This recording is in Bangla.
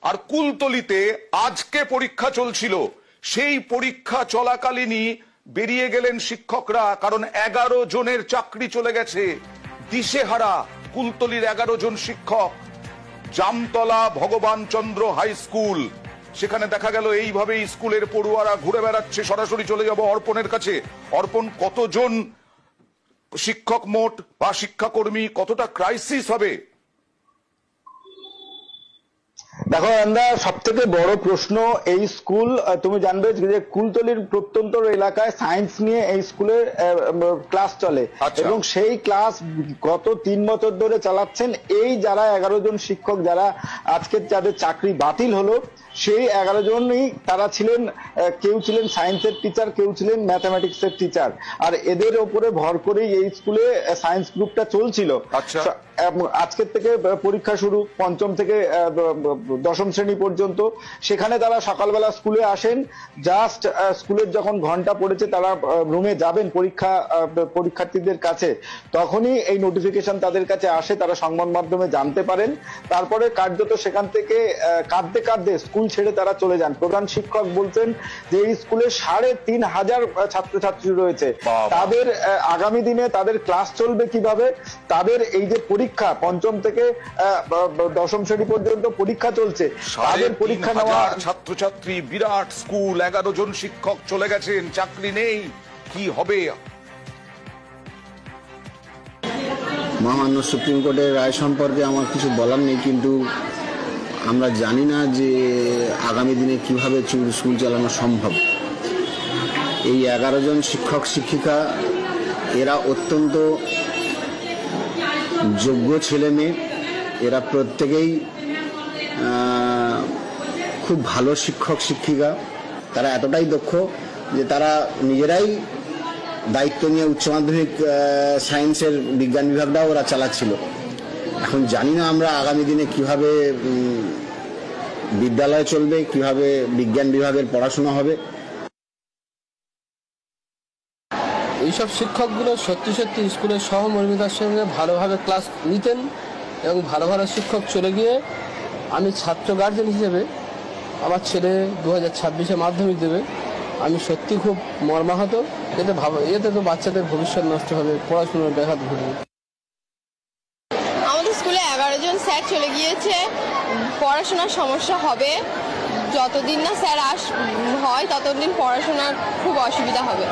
আর কুলতলিতে আজকে পরীক্ষা চলছিল, সেই পরীক্ষা চলাকালীনই বেরিয়ে গেলেন শিক্ষকরা, কারণ 11 জনের চাকরি চলে গেছে। দিশেহারা কুলতলির 11 জন শিক্ষক। জামতলা ভগবান চন্দ্র হাই স্কুল, সেখানে দেখা গেল এইভাবেই স্কুলের পড়ুয়ারা ঘুরে বেড়াচ্ছে। সরাসরি চলে যাব অর্পণের কাছে। অর্পণ, কতজন শিক্ষক মোট বা শিক্ষাকর্মী, কতটা ক্রাইসিস হবে? দেখো আমরা সব থেকে বড় প্রশ্ন, এই স্কুল তুমি জানবে যে কুলতলির প্রত্যন্ত এলাকায় সায়েন্স নিয়ে এই স্কুলের ক্লাস চলে, এবং সেই ক্লাস গত 3 বছর ধরে চালাচ্ছেন এই যারা 11 জন শিক্ষক যারা আজকে যাদের চাকরি বাতিল হলো, সেই 11 জনই তারা ছিলেন, কেউ ছিলেন সায়েন্সের টিচার, কেউ ছিলেন ম্যাথামেটিক্সের টিচার, আর এদের ওপরে ভর করেই এই স্কুলে সায়েন্স গ্রুপটা চলছিল। আজকের থেকে পরীক্ষা শুরু, 5ম থেকে 10ম শ্রেণী পর্যন্ত। সেখানে তারা সকালবেলা স্কুলে আসেন, জাস্ট স্কুলের যখন ঘন্টা পড়েছে তারা রুমে যাবেন পরীক্ষার্থীদের কাছে, তখনই এই নোটিফিকেশন তাদের কাছে আসে, তারা সংবাদ মাধ্যমে জানতে পারেন। তারপরে কার্যত সেখান থেকে কাঁদতে কাঁদতে স্কুল ছেড়ে তারা চলে যান। প্রধান শিক্ষক বলছেন যে এই স্কুলে 3500 ছাত্রছাত্রী রয়েছে, তাদের আগামী দিনে তাদের ক্লাস চলবে কিভাবে, তাদের এই যে পরীক্ষা 5ম থেকে 10ম শ্রেণী পর্যন্ত পরীক্ষা চলছে, তাদের পরীক্ষা নেওয়া ছাত্রছাত্রী, বিরাট স্কুল, 11 জন শিক্ষক চলে গেছেন, চাকরি নেই, কি হবে? মহামান্য সুপ্রিম কোর্টের রায় সম্পর্কে আমার কিছু বলার নেই, কিন্তু আমরা জানি না যে আগামী দিনে কিভাবে স্কুল চালানো সম্ভব। এই 11 জন শিক্ষক শিক্ষিকা এরা অত্যন্ত যোগ্য ছেলে মেয়ে, এরা প্রত্যেকেই খুব ভালো শিক্ষক শিক্ষিকা। তারা এতটাই দক্ষ যে তারা নিজেরাই দায়িত্ব নিয়ে উচ্চ মাধ্যমিক সায়েন্সের বিজ্ঞান বিভাগটাও ওরা চালাচ্ছিল। এখন জানি না আমরা আগামী দিনে কিভাবে বিদ্যালয় চলবে, কিভাবে বিজ্ঞান বিভাগের পড়াশোনা হবে। এইসব শিক্ষকগুলো সত্যি সত্যি স্কুলের সহমর্মিতার সঙ্গে ভালোভাবে ক্লাস নিতেন, এবং ভালো ভালো শিক্ষক চলে গিয়ে আমি ছাত্র গার্জেন হিসেবে, আমার ছেলে 2026-এ মাধ্যমিক দেবে, আমি সত্যি খুব মর্মাহত। এতে তো বাচ্চাদের ভবিষ্যৎ নষ্ট হবে, পড়াশোনার ব্যাঘাত ঘটবে। আমাদের স্কুলে 11 জন স্যার চলে গিয়েছে, পড়াশোনার সমস্যা হবে। যতদিন না স্যার হয় ততদিন পড়াশোনার খুব অসুবিধা হবে।